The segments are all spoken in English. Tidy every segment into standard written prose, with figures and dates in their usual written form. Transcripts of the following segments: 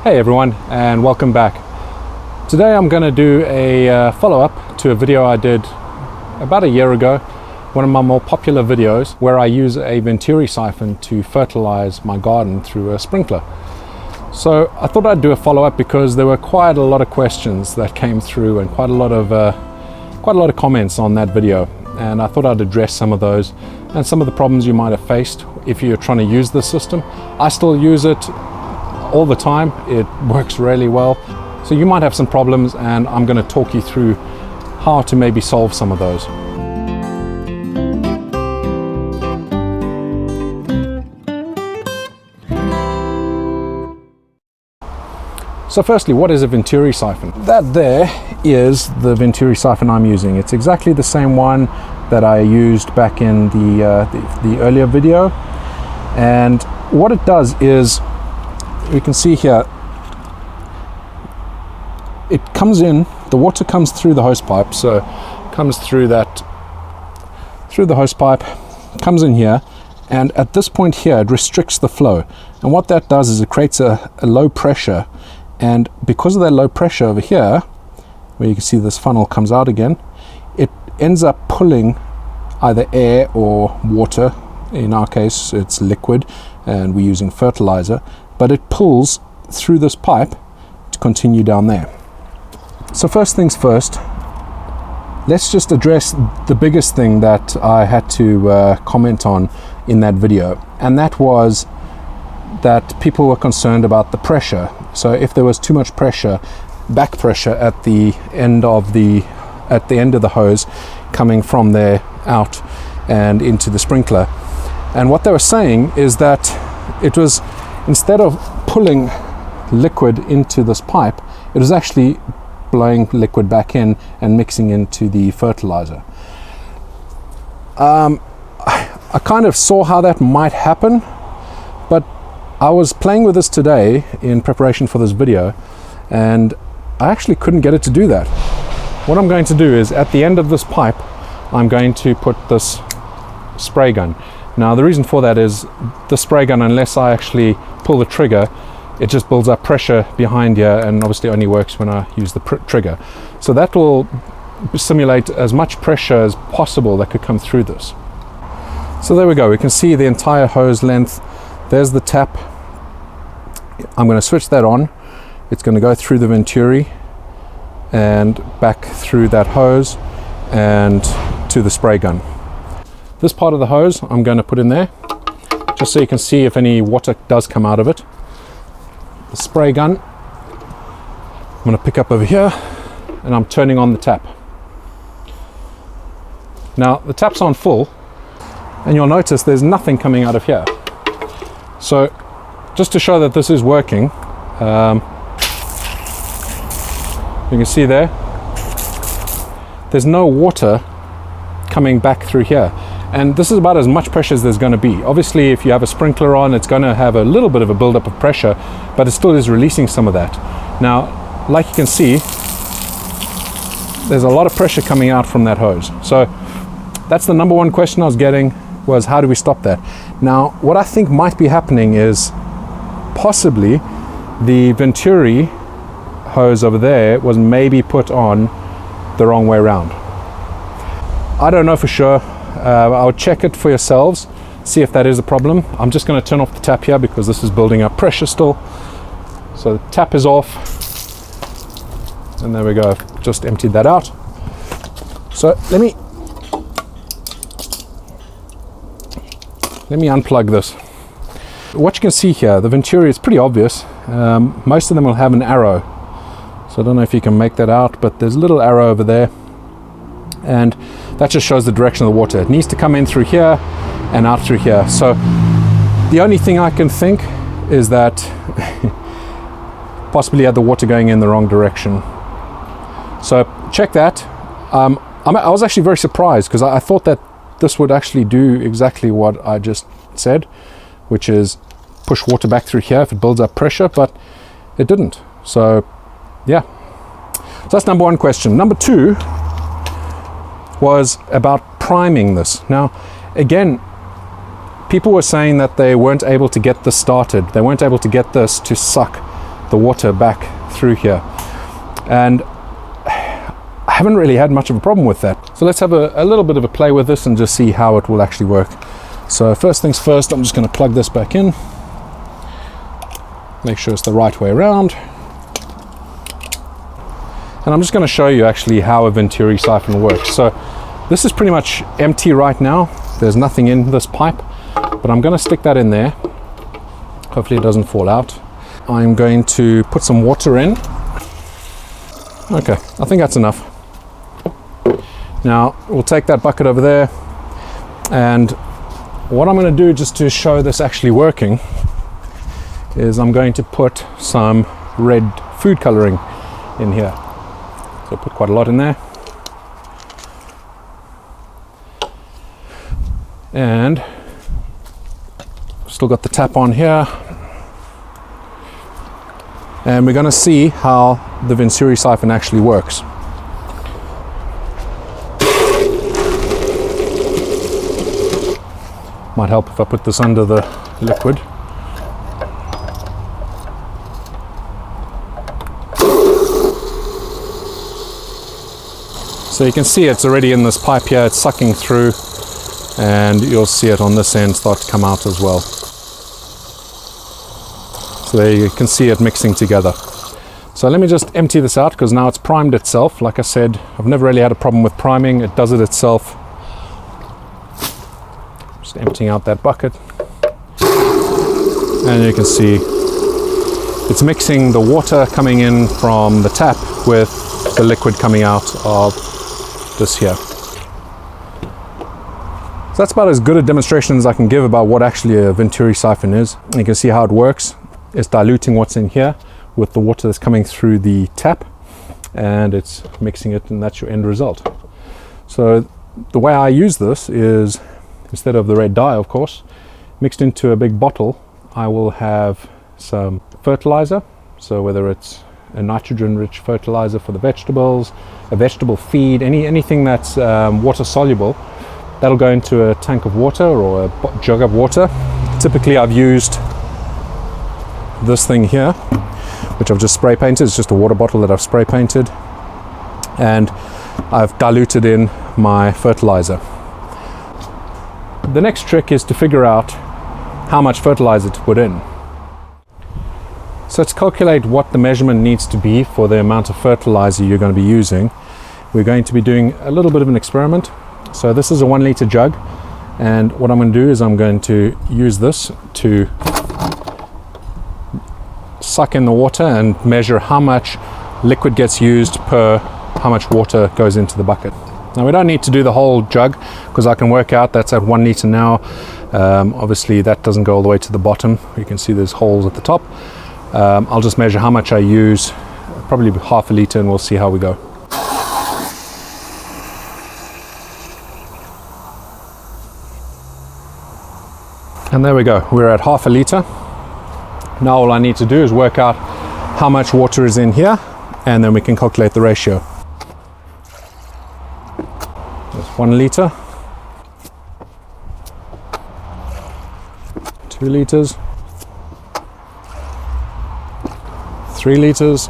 Hey everyone, and welcome back. Today I'm going to do a follow-up to a video I did about a year ago, one of my more popular videos where I use a Venturi siphon to fertilize my garden through a sprinkler. So I thought I'd do a follow-up because there were quite a lot of questions that came through and quite a lot of comments on that video, and I thought I'd address some of those and some of the problems you might have faced if you're trying to use this system. I still use it all the time. It works really well. So you might have some problems, and I'm going to talk you through how to maybe solve some of those. So firstly, what is a Venturi siphon? That there is the Venturi siphon I'm using. It's exactly the same one that I used back in the earlier video. And what it does is, you can see here, it comes in, the water comes through the hose pipe, so it comes through the hose pipe, comes in here, and at this point here it restricts the flow. And what that does is it creates a low pressure, and because of that low pressure over here, where you can see this funnel comes out again, it ends up pulling either air or water. In our case it's liquid and we're using fertilizer, but it pulls through this pipe to continue down there. So first things first, let's just address the biggest thing that I had to comment on in that video, and that was that people were concerned about the pressure. So if there was too much pressure, back pressure at the end of the hose coming from there out and into the sprinkler. And what they were saying is that it was, instead of pulling liquid into this pipe, it was actually blowing liquid back in and mixing into the fertilizer. I kind of saw how that might happen, but I was playing with this today in preparation for this video, and I actually couldn't get it to do that. What I'm going to do is, at the end of this pipe, I'm going to put this spray gun. Now the reason for that is the spray gun, unless I actually pull the trigger, it just builds up pressure behind here, and obviously only works when I use the trigger. So that will simulate as much pressure as possible that could come through this. So there we go, we can see the entire hose length. There's the tap. I'm going to switch that on. It's going to go through the Venturi and back through that hose and to the spray gun. This part of the hose I'm going to put in there, just so you can see if any water does come out of it. The spray gun I'm going to pick up over here, and I'm turning on the tap. Now the tap's on full, and you'll notice there's nothing coming out of here. So just to show that this is working, you can see there's no water coming back through here. And this is about as much pressure as there's going to be. Obviously, if you have a sprinkler on, it's going to have a little bit of a buildup of pressure, but it still is releasing some of that. Now, like you can see, there's a lot of pressure coming out from that hose. So that's the number one question I was getting, was how do we stop that? Now, what I think might be happening is possibly the Venturi hose over there was maybe put on the wrong way around. I don't know for sure. I'll check it for yourselves, see if that is a problem. I'm just going to turn off the tap here because this is building up pressure still. So the tap is off, and there we go. I've just emptied that out. So let me unplug this. What you can see here, the Venturi is pretty obvious. Most of them will have an arrow, so I don't know if you can make that out, but there's a little arrow over there, and that just shows the direction of the water. It needs to come in through here and out through here. So the only thing I can think is that possibly had the water going in the wrong direction. So check that. I was actually very surprised because I thought that this would actually do exactly what I just said, which is push water back through here if it builds up pressure, but it didn't. So yeah, so that's number one question. Number two was about priming this. Now again, people were saying that they weren't able to get this started. They weren't able to get this to suck the water back through here. And I haven't really had much of a problem with that. So let's have a little bit of a play with this and just see how it will actually work. So first things first, I'm just going to plug this back in. Make sure it's the right way around. And I'm just going to show you actually how a Venturi siphon works. So this is pretty much empty right now. There's nothing in this pipe, but I'm going to stick that in there. Hopefully it doesn't fall out. I'm going to put some water in. Okay, I think that's enough. Now we'll take that bucket over there, and what I'm going to do just to show this actually working is I'm going to put some red food coloring in here. So put quite a lot in there. And still got the tap on here. And we're going to see how the Venturi siphon actually works. Might help if I put this under the liquid. So you can see it's already in this pipe here, it's sucking through, and you'll see it on this end start to come out as well. So there you can see it mixing together. So let me just empty this out because now it's primed itself. Like I said, I've never really had a problem with priming, it does it itself. Just emptying out that bucket. And you can see it's mixing the water coming in from the tap with the liquid coming out of this here. So that's about as good a demonstration as I can give about what actually a Venturi siphon is. You can see how it works. It's diluting what's in here with the water that's coming through the tap, and it's mixing it, and that's your end result. So the way I use this is, instead of the red dye, of course, mixed into a big bottle, I will have some fertilizer. So whether it's a nitrogen-rich fertilizer for the vegetables, a vegetable feed, anything that's water soluble, that'll go into a tank of water or a jug of water. Typically I've used this thing here, which I've just spray painted. It's just a water bottle that I've spray painted, and I've diluted in my fertilizer. The next trick is to figure out how much fertilizer to put in. So let's calculate what the measurement needs to be for the amount of fertilizer you're going to be using. We're going to be doing a little bit of an experiment. So this is a 1 liter jug, and what I'm going to do is I'm going to use this to suck in the water and measure how much liquid gets used per how much water goes into the bucket. Now we don't need to do the whole jug because I can work out that's at 1 liter now. Obviously that doesn't go all the way to the bottom. You can see there's holes at the top. I'll just measure how much I use, probably half a liter, and we'll see how we go. And there we go, we're at half a liter. Now all I need to do is work out how much water is in here, and then we can calculate the ratio. That's 1 liter, 2 liters, 3 liters,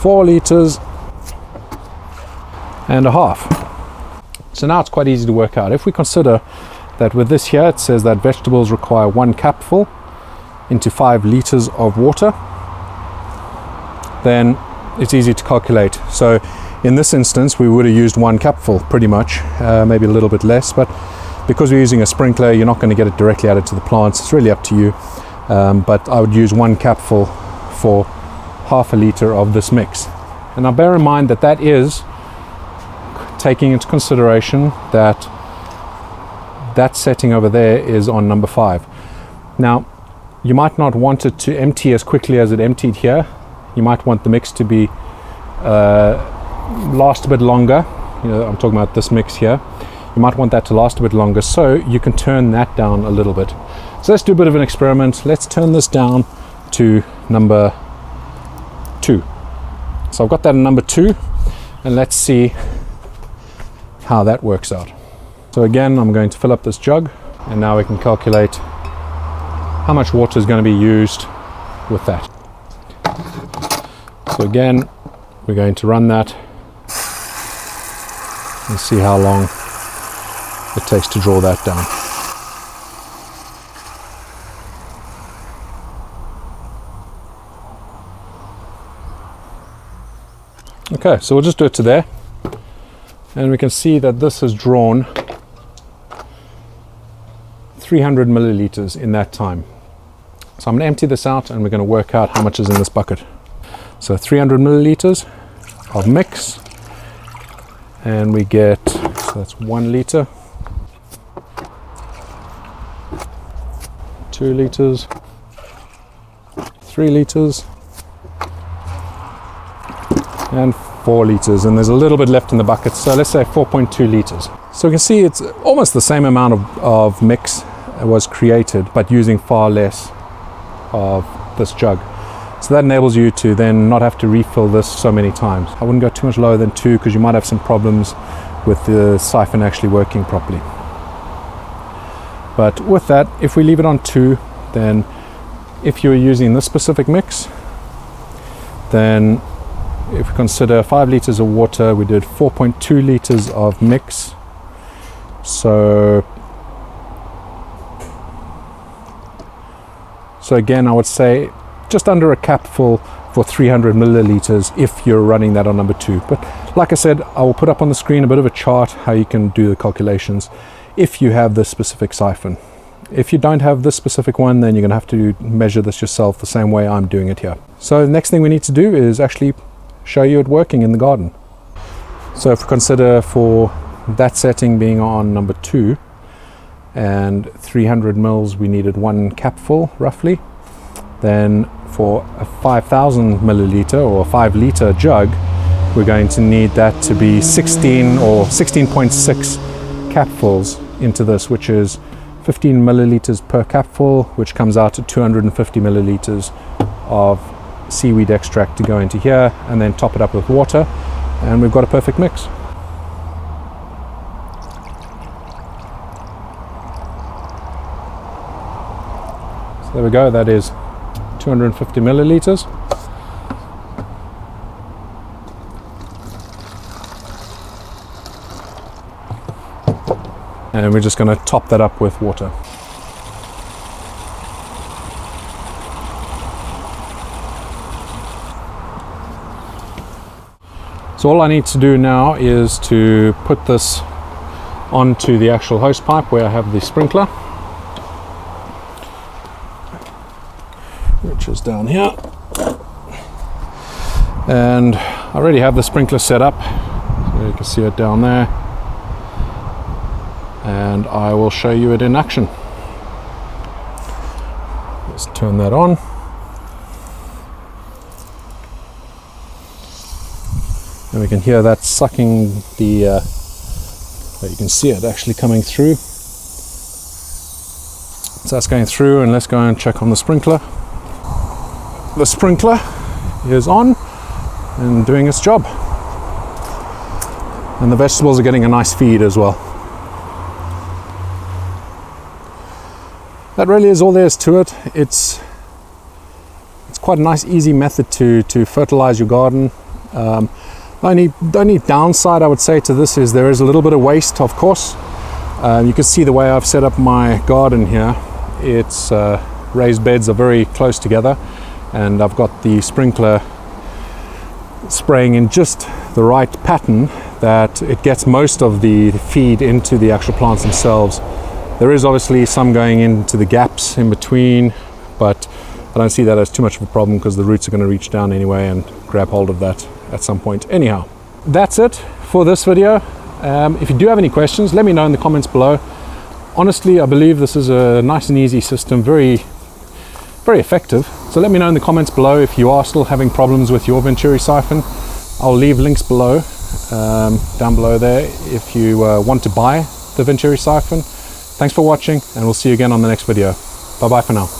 4 liters, and a half. So now it's quite easy to work out. If we consider that with this here, it says that vegetables require 1 capful into 5 liters of water, then it's easy to calculate. So in this instance, we would have used 1 capful pretty much, maybe a little bit less, but because we're using a sprinkler, you're not going to get it directly added to the plants. It's really up to you. But I would use 1 capful for half a liter of this mix. And now bear in mind that that is taking into consideration that that setting over there is on number 5. Now you might not want it to empty as quickly as it emptied here. You might want the mix to be last a bit longer. You know, I'm talking about this mix here. You might want that to last a bit longer, so you can turn that down a little bit. So let's do a bit of an experiment. Let's turn this down to number 2. So I've got that in number 2, and let's see how that works out. So again, I'm going to fill up this jug, and now we can calculate how much water is going to be used with that. So again, we're going to run that and see how long it takes to draw that down. Okay, so we'll just do it to there, and we can see that this has drawn 300 milliliters in that time. So I'm going to empty this out and we're going to work out how much is in this bucket. So 300 milliliters of mix, and we get, so that's 1 liter, 2 liters, 3 liters, and 4 liters, and there's a little bit left in the bucket, so let's say 4.2 liters. So we can see it's almost the same amount of mix was created, but using far less of this jug. So that enables you to then not have to refill this so many times. I wouldn't go too much lower than 2 because you might have some problems with the siphon actually working properly. But with that, if we leave it on 2, then if you're using this specific mix, then if we consider 5 liters of water, we did 4.2 liters of mix. So again, I would say just under a capful for 300 milliliters if you're running that on number 2. But like I said, I will put up on the screen a bit of a chart how you can do the calculations if you have this specific siphon. If you don't have this specific one, then you're going to have to measure this yourself the same way I'm doing it here. So the next thing we need to do is actually show you it working in the garden. So if we consider for that setting being on number 2 and 300 mils, we needed 1 capful roughly. Then for a 5,000 milliliter or a 5 liter jug, we're going to need that to be 16 or 16.6 capfuls into this, which is 15 milliliters per capful, which comes out to 250 milliliters of seaweed extract to go into here, and then top it up with water, and we've got a perfect mix. So there we go, that is 250 milliliters. And we're just going to top that up with water. So all I need to do now is to put this onto the actual hose pipe where I have the sprinkler, which is down here. And I already have the sprinkler set up, so you can see it down there. And I will show you it in action. Let's turn that on. And we can hear that sucking the, you can see it actually coming through. So that's going through, and let's go and check on the sprinkler. The sprinkler is on and doing its job. And the vegetables are getting a nice feed as well. That really is all there is to it. It's quite a nice, easy method to fertilize your garden. The only downside I would say to this is there is a little bit of waste, of course. You can see the way I've set up my garden here. It's raised beds are very close together, and I've got the sprinkler spraying in just the right pattern that it gets most of the feed into the actual plants themselves. There is obviously some going into the gaps in between, but I don't see that as too much of a problem because the roots are going to reach down anyway and grab hold of that at some point. Anyhow, that's it for this video. If you do have any questions, let me know in the comments below. Honestly, I believe this is a nice and easy system, very effective. So let me know in the comments below if you are still having problems with your Venturi siphon. I'll leave links below, down below there, if you want to buy the Venturi siphon. Thanks for watching, and we'll see you again on the next video. Bye bye for now.